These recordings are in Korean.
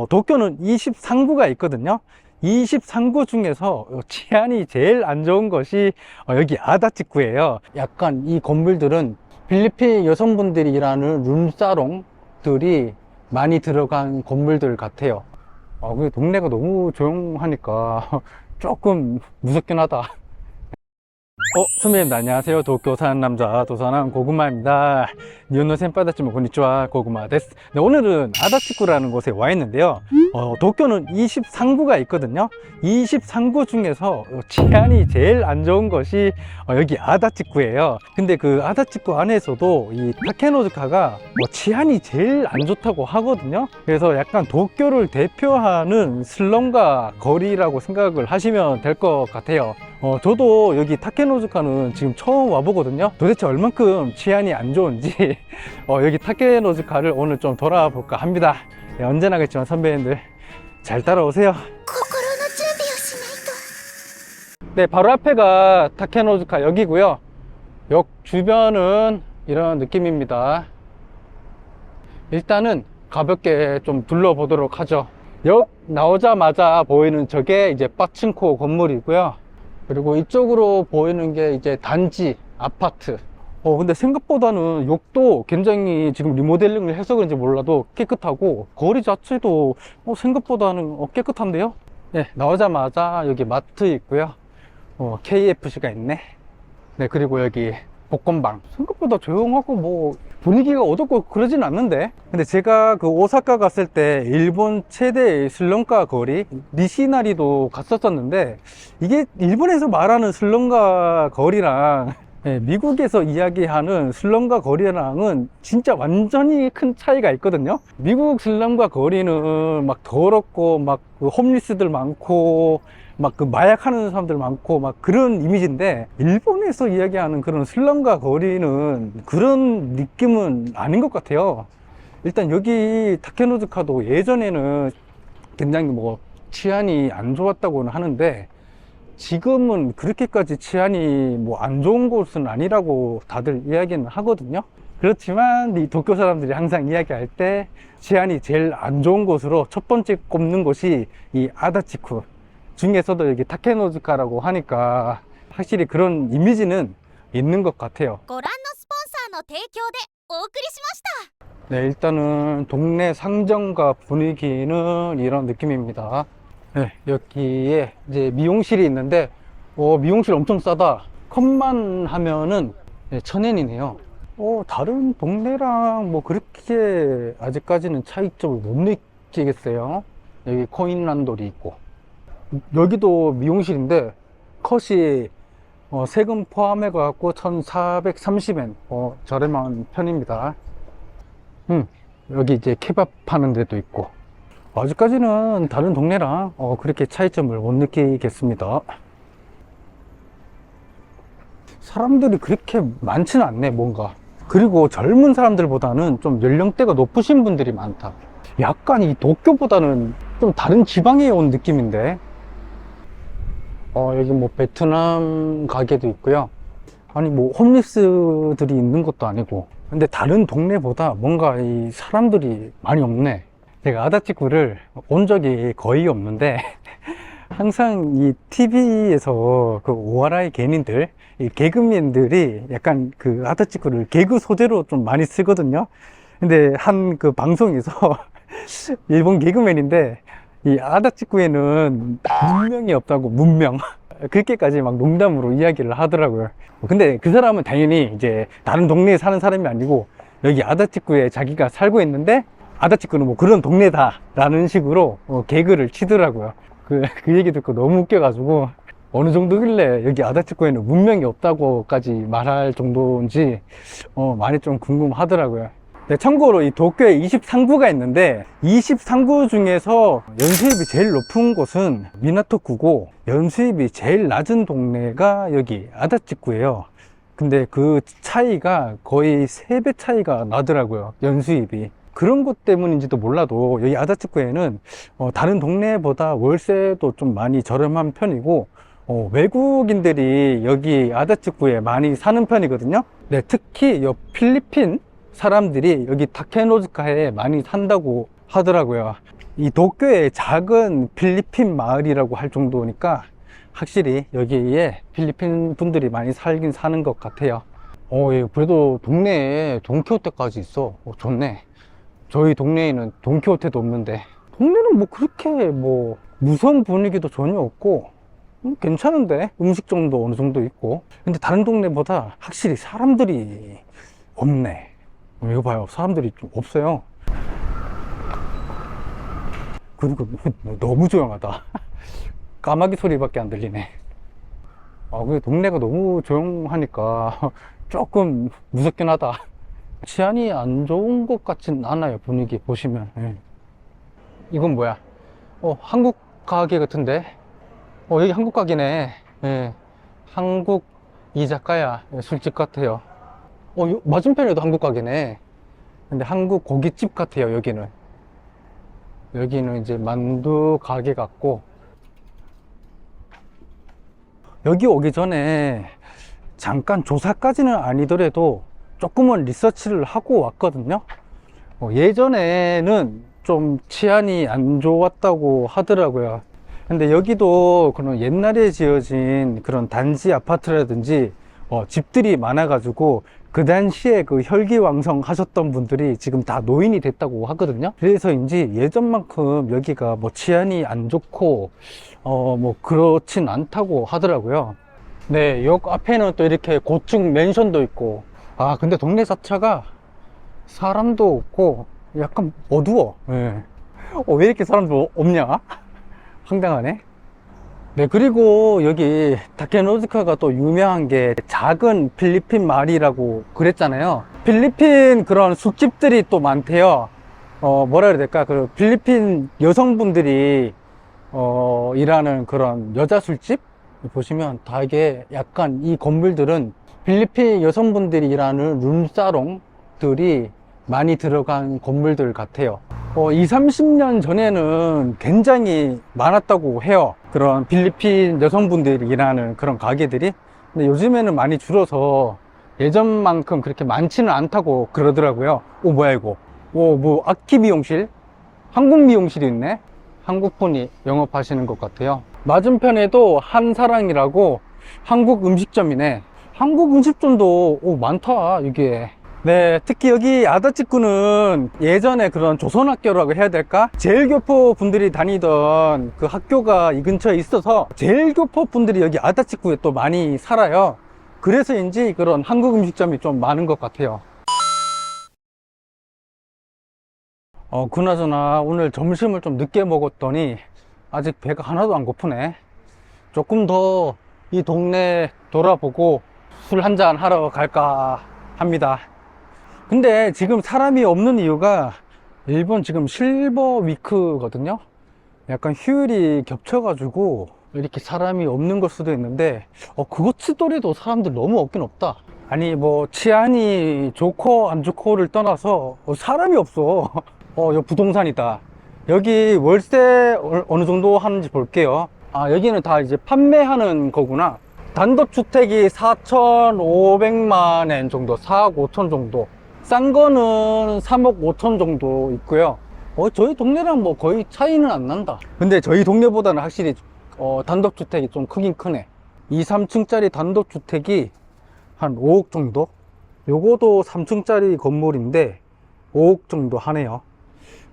도쿄는 23구가 있거든요. 23구 중에서 치안이 제일 안 좋은 것이 여기 아다치구예요. 약간 이 건물들은 필리핀 여성분들이 일하는 룸사롱들이 많이 들어간 건물들 같아요. 그 동네가 너무 조용하니까 조금 무섭긴 하다. 선배님 안녕하세요. 도쿄 사는 남자 도사남 고구마입니다. 니온노 센파이다치모 고니치와 고구마 데스. 네, 오늘은 아다치구라는 곳에 와 있는데요. 도쿄는 23구가 있거든요. 23구 중에서 치안이 제일 안 좋은 것이 여기 아다치구예요. 근데 그 아다치구 안에서도 이 타케노즈카가 치안이 제일 안 좋다고 하거든요. 그래서 약간 도쿄를 대표하는 슬럼가 거리라고 생각을 하시면 될 것 같아요. 저도 여기 타케노즈카는 지금 처음 와보거든요. 도대체 얼만큼 치안이 안 좋은지 여기 타케노즈카를 오늘 좀 돌아볼까 합니다. 네, 언제나 그렇지만 선배님들 잘 따라오세요. 네, 바로 앞에가 타케노즈카 역이고요. 역 주변은 이런 느낌입니다. 일단은 가볍게 좀 둘러보도록 하죠. 역 나오자마자 보이는 저게 이제 빠친코 건물이고요. 그리고 이쪽으로 보이는 게 이제 단지 아파트. 근데 생각보다는 역도 굉장히 지금 리모델링을 해서 그런지 몰라도 깨끗하고 거리 자체도 생각보다는 깨끗한데요. 네, 나오자마자 여기 마트 있고요. KFC가 있네. 네, 그리고 여기 복권방. 생각보다 조용하고 뭐 분위기가 어둡고 그러진 않는데. 근데 제가 그 오사카 갔을 때 일본 최대의 슬럼가 거리 니시나리도 갔었었는데, 이게 일본에서 말하는 슬럼가 거리랑 미국에서 이야기하는 슬럼가 거리랑은 진짜 완전히 큰 차이가 있거든요. 미국 슬럼가 거리는 막 더럽고 막 그 홈리스들 많고 막 그 마약하는 사람들 많고 막 그런 이미지인데, 일본에서 이야기하는 그런 슬럼가 거리는 그런 느낌은 아닌 것 같아요. 일단 여기 타케노즈카도 예전에는 굉장히 뭐 치안이 안 좋았다고는 하는데, 지금은 그렇게까지 치안이 뭐 안 좋은 곳은 아니라고 다들 이야기는 하거든요. 그렇지만 이 도쿄 사람들이 항상 이야기할 때 치안이 제일 안 좋은 곳으로 첫 번째 꼽는 곳이 이 아다치구 중에서도 여기 타케노즈카라고 하니까 확실히 그런 이미지는 있는 것 같아요. 네, 일단은 동네 상점가 분위기는 이런 느낌입니다. 네, 여기에 이제 미용실이 있는데 미용실 엄청 싸다. 컷만 하면은 1,000엔이네요. 다른 동네랑 뭐 그렇게 아직까지는 차이점을 못 느끼겠어요. 여기 코인란돌이 있고, 여기도 미용실인데 컷이 세금 포함해 갖고 1,430엔 저렴한 편입니다. 여기 이제 케밥 파는 데도 있고. 아직까지는 다른 동네랑 그렇게 차이점을 못 느끼겠습니다. 사람들이 그렇게 많지는 않네, 뭔가. 그리고 젊은 사람들보다는 좀 연령대가 높으신 분들이 많다. 약간 이 도쿄보다는 좀 다른 지방에 온 느낌인데. 여기 뭐 베트남 가게도 있고요. 아니 뭐 홈리스들이 있는 것도 아니고. 근데 다른 동네보다 뭔가 이 사람들이 많이 없네. 제가 아다치구를 온 적이 거의 없는데 항상 이 TV에서 그 오하라이芸人들, 이 개그맨들이 약간 그 아다치구를 개그 소재로 좀 많이 쓰거든요. 근데 한 그 방송에서 일본 개그맨인데 이 아다치구에는 문명이 없다고, 문명. 그렇게까지 막 농담으로 이야기를 하더라고요. 근데 그 사람은 당연히 이제 다른 동네에 사는 사람이 아니고 여기 아다치구에 자기가 살고 있는데, 아다치구는 뭐 그런 동네다 라는 식으로 개그를 치더라고요. 그 얘기 듣고 너무 웃겨가지고, 어느 정도길래 여기 아다치구에는 문명이 없다고까지 말할 정도인지 많이 좀 궁금하더라고요. 네, 참고로 이 도쿄에 23구가 있는데 23구 중에서 연수입이 제일 높은 곳은 미나토구고, 연수입이 제일 낮은 동네가 여기 아다치구예요. 근데 그 차이가 거의 3배 차이가 나더라고요, 연수입이. 그런 것 때문인지도 몰라도 여기 아다치구에는 다른 동네보다 월세도 좀 많이 저렴한 편이고, 외국인들이 여기 아다치구에 많이 사는 편이거든요. 네, 특히 이 필리핀 사람들이 여기 타케노즈카에 많이 산다고 하더라고요. 이 도쿄의 작은 필리핀 마을이라고 할 정도니까 확실히 여기에 필리핀 분들이 많이 살긴 사는 것 같아요. 예, 그래도 동네에 돈키호테까지 있어. 좋네. 저희 동네에는 돈키호테도 없는데, 동네는 뭐 그렇게 뭐 무서운 분위기도 전혀 없고 괜찮은데, 음식점도 어느 정도 있고. 근데 다른 동네보다 확실히 사람들이 없네. 이거 봐요, 사람들이 좀 없어요. 그리고 너무 조용하다. 까마귀 소리밖에 안 들리네. 그 동네가 너무 조용하니까 조금 무섭긴 하다. 치안이 안 좋은 것 같진 않아요, 분위기 보시면. 예. 이건 뭐야? 한국 가게 같은데? 여기 한국 가게네. 예. 한국 이자카야 술집 같아요. 맞은편에도 한국 가게네. 근데 한국 고깃집 같아요, 여기는. 여기는 이제 만두 가게 같고, 여기 오기 전에 잠깐 조사까지는 아니더라도 조금은 리서치를 하고 왔거든요. 예전에는 좀 치안이 안 좋았다고 하더라고요. 근데 여기도 그런 옛날에 지어진 그런 단지 아파트라든지 집들이 많아가지고 그 당시에 그 혈기왕성 하셨던 분들이 지금 다 노인이 됐다고 하거든요. 그래서인지 예전만큼 여기가 뭐 치안이 안 좋고 뭐 그렇진 않다고 하더라고요. 네, 역 앞에는 또 이렇게 고층 맨션도 있고, 근데 동네 자체가 사람도 없고 약간 어두워. 네. 왜 이렇게 사람도 없냐? 황당하네. 네, 그리고 여기 다케노즈카가 또 유명한 게 작은 필리핀 마을이라고 그랬잖아요. 필리핀 그런 술집들이 또 많대요. 뭐라 해야 될까? 그 필리핀 여성분들이 일하는 그런 여자 술집 보시면 다 이게 약간 이 건물들은 필리핀 여성분들이 일하는 룸사롱들이 많이 들어간 건물들 같아요. 20, 30년 전에는 굉장히 많았다고 해요. 그런 필리핀 여성분들이 일하는 그런 가게들이. 근데 요즘에는 많이 줄어서 예전만큼 그렇게 많지는 않다고 그러더라고요. 뭐야 이거? 뭐 아키 미용실? 한국 미용실이 있네? 한국 분이 영업하시는 것 같아요. 맞은편에도 한사랑이라고 한국 음식점이네. 한국 음식점도 많다 이게. 네, 특히 여기 아다치쿠는 예전에 그런 조선학교라고 해야 될까? 제일교포 분들이 다니던 그 학교가 이 근처에 있어서 제일교포 분들이 여기 아다치쿠에 또 많이 살아요. 그래서인지 그런 한국 음식점이 좀 많은 것 같아요. 그나저나 오늘 점심을 좀 늦게 먹었더니 아직 배가 하나도 안 고프네. 조금 더 이 동네 돌아보고 술 한잔 하러 갈까 합니다. 근데 지금 사람이 없는 이유가 일본 지금 실버 위크거든요. 약간 휴일이 겹쳐가지고 이렇게 사람이 없는 걸 수도 있는데 그것 치더라도 사람들 너무 없긴 없다. 아니 뭐 치안이 좋고 안 좋고를 떠나서 사람이 없어. 여기 부동산이다. 여기 월세 어느 정도 하는지 볼게요. 여기는 다 이제 판매하는 거구나. 단독주택이 4,500만 엔 정도, 4억 5천 정도. 싼 거는 3억 5천 정도 있고요. 저희 동네랑 뭐 거의 차이는 안 난다. 근데 저희 동네보다는 확실히 단독주택이 좀 크긴 크네. 2, 3층짜리 단독주택이 한 5억 정도? 요거도 3층짜리 건물인데 5억 정도 하네요.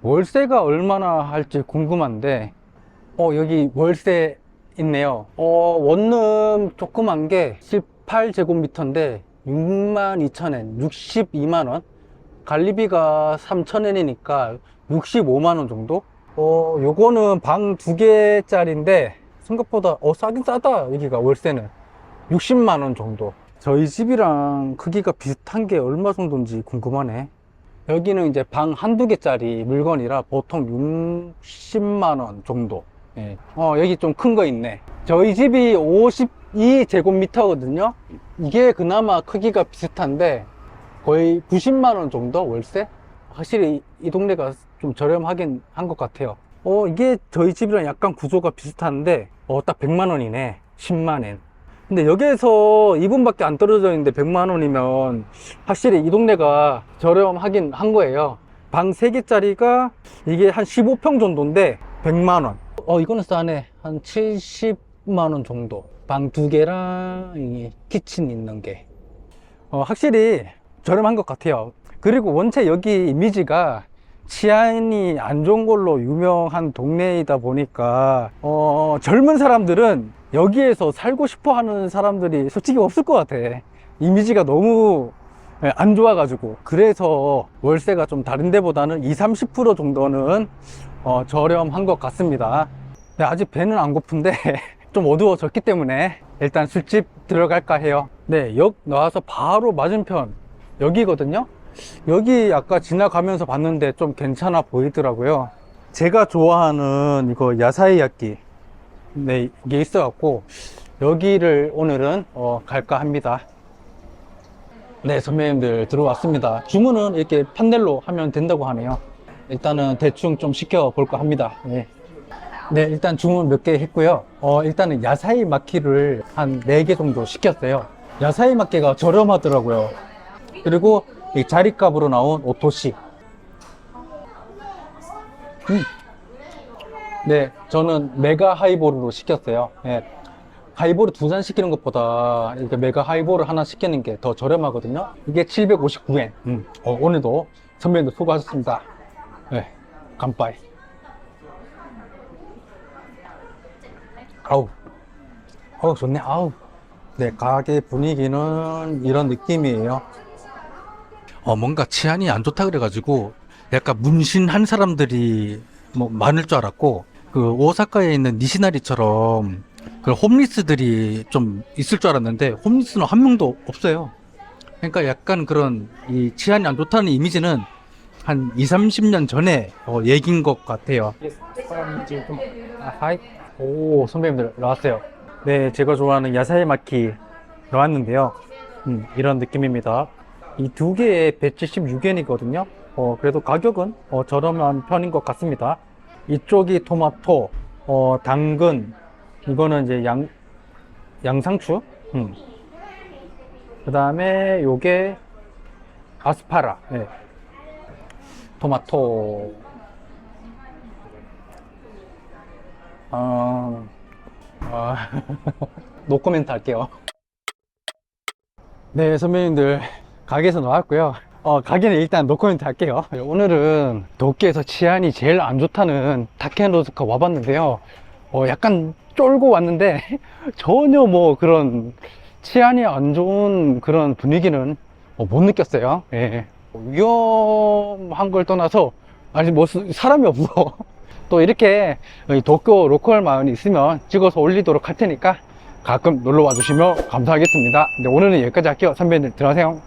월세가 얼마나 할지 궁금한데 여기 월세 있네요. 원룸 조그만 게 18제곱미터인데 62,000엔, 62만원. 관리비가 3,000엔이니까 65만원 정도? 요거는 방 2개짜리인데 생각보다 싸긴 싸다. 여기가 월세는 60만원 정도. 저희 집이랑 크기가 비슷한 게 얼마 정도인지 궁금하네. 여기는 이제 방 한두 개짜리 물건이라 보통 60만원 정도. 예. 여기 좀 큰 거 있네. 저희 집이 52제곱미터거든요. 이게 그나마 크기가 비슷한데 거의 90만원 정도 월세? 확실히 이 동네가 좀 저렴하긴 한 것 같아요. 이게 저희 집이랑 약간 구조가 비슷한데 딱 100만원이네. 10만엔. 근데 여기에서 2분밖에 안 떨어져 있는데 100만원이면 확실히 이 동네가 저렴하긴 한 거예요. 방 3개짜리가 이게 한 15평 정도인데 100만원. 이거는 싸네. 한 70만원 정도. 방 2개랑 이 키친 있는 게. 확실히 저렴한 것 같아요. 그리고 원체 여기 이미지가 치안이 안 좋은 걸로 유명한 동네이다 보니까 젊은 사람들은 여기에서 살고 싶어 하는 사람들이 솔직히 없을 것 같아. 이미지가 너무 안 좋아가지고. 그래서 월세가 좀 다른 데보다는 20-30% 정도는 저렴한 것 같습니다. 네, 아직 배는 안 고픈데 좀 어두워졌기 때문에 일단 술집 들어갈까 해요. 네, 역 나와서 바로 맞은편 여기거든요. 여기 아까 지나가면서 봤는데 좀 괜찮아 보이더라고요. 제가 좋아하는 이거 야사이야끼, 네, 이게 있어 갖고 여기를 오늘은 갈까 합니다. 네, 선배님들 들어왔습니다. 주문은 이렇게 판넬로 하면 된다고 하네요. 일단은 대충 좀 시켜 볼까 합니다. 네. 네, 일단 주문 몇 개 했고요. 일단은 야사이 마키를 한 4개 정도 시켰어요. 야사이 마키가 저렴하더라고요. 그리고 이 자리값으로 나온 오토시. 네, 저는 메가 하이볼로 시켰어요. 네, 하이볼을 2잔 시키는 것보다 이렇게 메가 하이볼을 하나 시키는 게 더 저렴하거든요. 이게 759엔. 오늘도 선배님들 수고하셨습니다. 네, 간빠이. 아우, 좋네. 아우. 네, 가게 분위기는 이런 느낌이에요. 뭔가 치안이 안 좋다 그래가지고 약간 문신한 사람들이 뭐 많을 줄 알았고, 그 오사카에 있는 니시나리처럼 그 홈리스들이 좀 있을 줄 알았는데 홈리스는 한 명도 없어요. 그러니까 약간 그런 이 치안이 안 좋다는 이미지는 한 20-30년 전에 얘기인 것 같아요. 하이. 오, 선배님들 나왔어요. 네, 제가 좋아하는 야사이 마키 나왔는데요. 이런 느낌입니다. 이 2개에 176엔이거든요. 그래도 가격은 저렴한 편인 것 같습니다. 이쪽이 토마토, 당근, 이거는 이제 양상추. 그 다음에 요게 아스파라. 네. 토마토. 노코멘트 할게요. 네, 선배님들 가게에서 나왔고요. 가게는 일단 노코멘트 할게요. 오늘은 도쿄에서 치안이 제일 안 좋다는 타켄로즈카 와봤는데요. 약간 쫄고 왔는데 전혀 뭐 그런 치안이 안 좋은 그런 분위기는 못 느꼈어요. 예. 위험한 걸 떠나서 아니 뭐 사람이 없어. 또 이렇게 도쿄 로컬 마을이 있으면 찍어서 올리도록 할 테니까 가끔 놀러 와 주시면 감사하겠습니다. 오늘은 여기까지 할게요. 선배님들 들어가세요.